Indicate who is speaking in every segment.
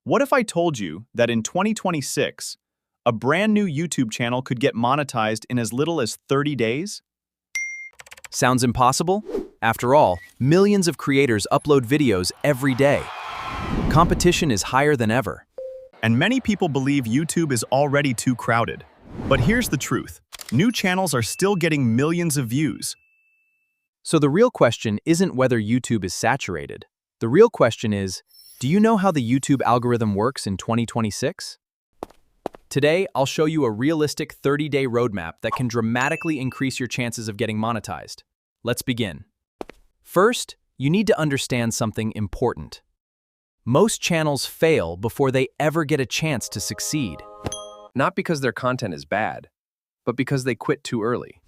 Speaker 1: What if I told you that in 2026, a brand new YouTube channel could get monetized in as little as 30 days?
Speaker 2: Sounds impossible? After all, millions of creators upload videos every day. Competition is higher than ever.
Speaker 1: And many people believe YouTube is already too crowded. But here's the truth. New channels are still getting millions of views.
Speaker 2: So the real question isn't whether YouTube is saturated. The real question is, do you know how the YouTube algorithm works in 2026? Today, I'll show you a realistic 30-day roadmap that can dramatically increase your chances of getting monetized. Let's begin. First, you need to understand something important. Most channels fail before they ever get a chance to succeed.
Speaker 3: Not because their content is bad, but because they quit too early.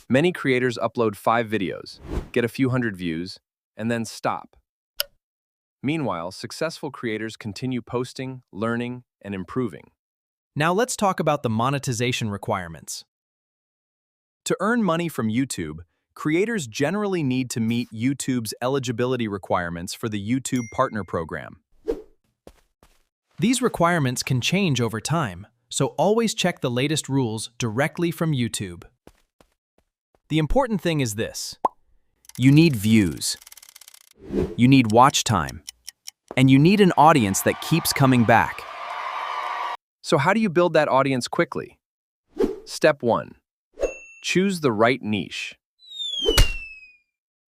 Speaker 3: Many creators upload 5 videos, get a few hundred views, and then stop. Meanwhile, successful creators continue posting, learning, and improving.
Speaker 2: Now let's talk about the monetization requirements. To earn money from YouTube, creators generally need to meet YouTube's eligibility requirements for the YouTube Partner Program. These requirements can change over time, so always check the latest rules directly from YouTube. The important thing is this: you need views, you need watch time, and you need an audience that keeps coming back.
Speaker 3: So how do you build that audience quickly? Step 1. Choose the right niche.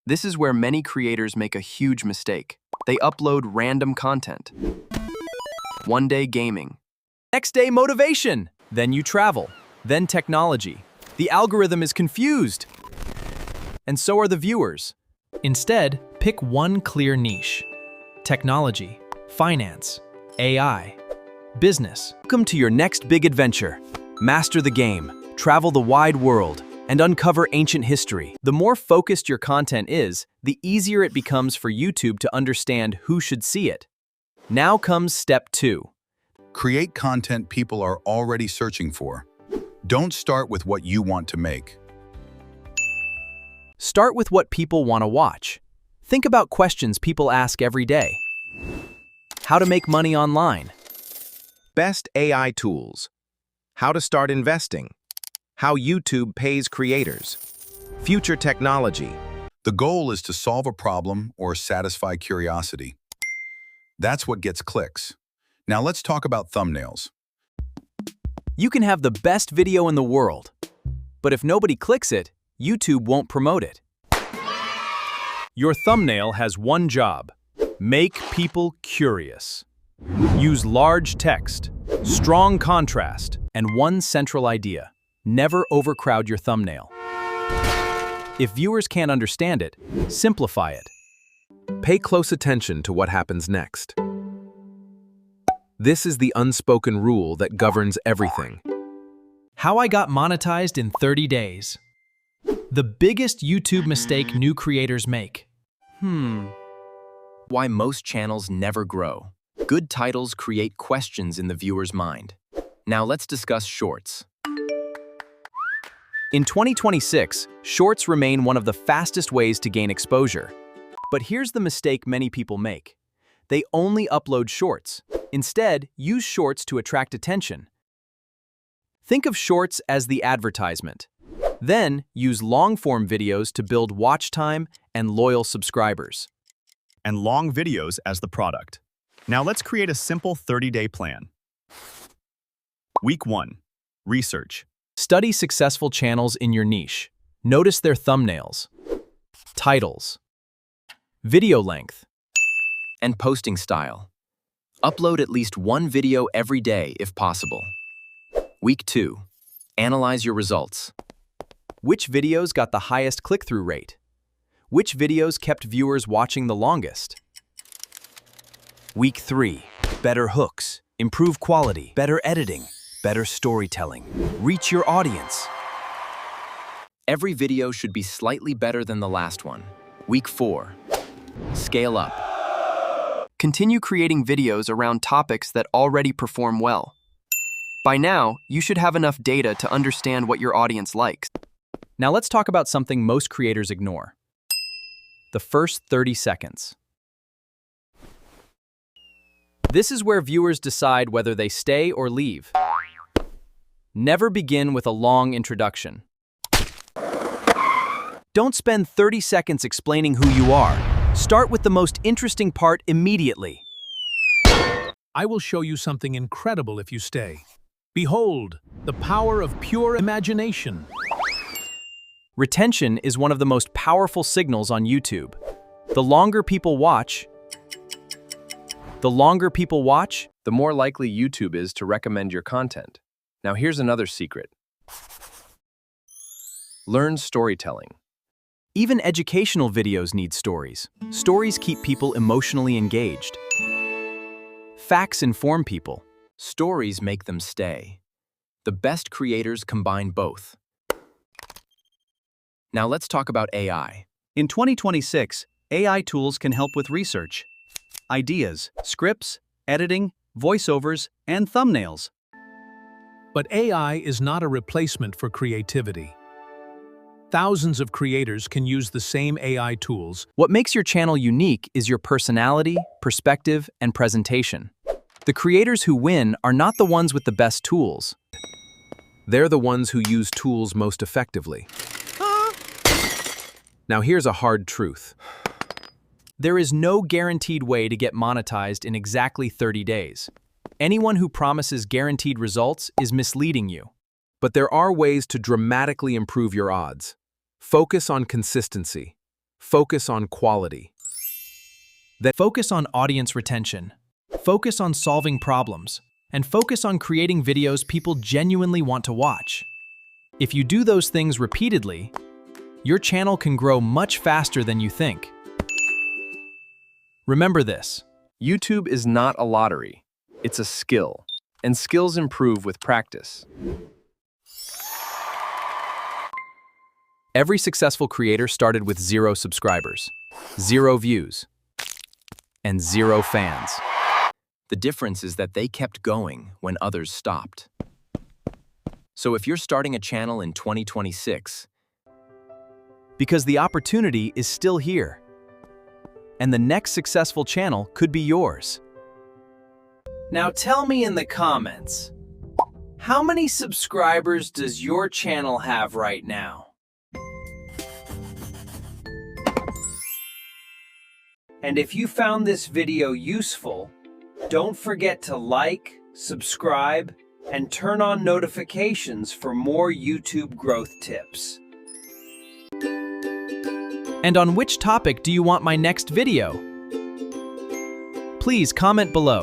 Speaker 3: This is where many creators make a huge mistake. They upload random content. One day gaming.
Speaker 2: Next day motivation. Then you travel. Then technology. The algorithm is confused. And so are the viewers. Instead, pick one clear niche. Technology, finance, AI, business. Welcome to your next big adventure. Master the game, travel the wide world, and uncover ancient history. The more focused your content is, the easier it becomes for YouTube to understand who should see it. Now comes step 2.
Speaker 4: Create content people are already searching for. Don't start with what you want to make.
Speaker 2: Start with what people want to watch. Think about questions people ask every day. How to make money online.
Speaker 5: Best AI tools. How to start investing. How YouTube pays creators. Future technology.
Speaker 4: The goal is to solve a problem or satisfy curiosity. That's what gets clicks. Now let's talk about thumbnails.
Speaker 2: You can have the best video in the world, but if nobody clicks it, YouTube won't promote it. Your thumbnail has one job: make people curious. Use large text, strong contrast, and one central idea. Never overcrowd your thumbnail. If viewers can't understand it, simplify it.
Speaker 5: Pay close attention to what happens next. This is the unspoken rule that governs everything.
Speaker 2: How I got monetized in 30 days. The biggest YouTube mistake new creators make.
Speaker 3: Why most channels never grow. Good titles create questions in the viewer's mind. Now let's discuss shorts.
Speaker 2: In 2026, shorts remain one of the fastest ways to gain exposure. But here's the mistake many people make. They only upload shorts. Instead, use shorts to attract attention. Think of shorts as the advertisement. Then, use long-form videos to build watch time and loyal subscribers.
Speaker 1: And long videos as the product. Now let's create a simple 30-day plan. Week 1. Research.
Speaker 2: Study successful channels in your niche. Notice their thumbnails, titles, video length,
Speaker 3: And posting style. Upload at least one video every day if possible. Week 2. Analyze your results.
Speaker 2: Which videos got the highest click-through rate? Which videos kept viewers watching the longest? Week 3. Better hooks, improve quality, better editing, better storytelling. Reach your audience.
Speaker 3: Every video should be slightly better than the last one. Week 4. Scale up. Continue creating videos around topics that already perform well. By now, you should have enough data to understand what your audience likes.
Speaker 2: Now let's talk about something most creators ignore. The first 30 seconds. This is where viewers decide whether they stay or leave. Never begin with a long introduction. Don't spend 30 seconds explaining who you are. Start with the most interesting part immediately.
Speaker 6: I will show you something incredible if you stay. Behold, the power of pure imagination.
Speaker 2: Retention is one of the most powerful signals on YouTube. The longer people watch, the more likely YouTube is to recommend your content. Now here's another secret. Learn storytelling. Even educational videos need stories. Stories keep people emotionally engaged. Facts inform people. Stories make them stay. The best creators combine both. Now let's talk about AI. In 2026, AI tools can help with research, ideas, scripts, editing, voiceovers, and thumbnails.
Speaker 6: But AI is not a replacement for creativity. Thousands of creators can use the same AI tools.
Speaker 2: What makes your channel unique is your personality, perspective, and presentation. The creators who win are not the ones with the best tools.
Speaker 5: They're the ones who use tools most effectively. Now here's a hard truth.
Speaker 2: There is no guaranteed way to get monetized in exactly 30 days. Anyone who promises guaranteed results is misleading you.
Speaker 5: But there are ways to dramatically improve your odds. Focus on consistency. Focus on quality.
Speaker 2: Focus on audience retention. Focus on solving problems. And focus on creating videos people genuinely want to watch. If you do those things repeatedly, your channel can grow much faster than you think. Remember this: YouTube is not a lottery. It's a skill, and skills improve with practice. Every successful creator started with 0 subscribers, 0 views, and 0 fans. The difference is that they kept going when others stopped. So if you're starting a channel in 2026, because the opportunity is still here, and the next successful channel could be yours. Now tell me in the comments, how many subscribers does your channel have right now? And if you found this video useful, don't forget to like, subscribe, and turn on notifications for more YouTube growth tips. And on which topic do you want my next video? Please comment below.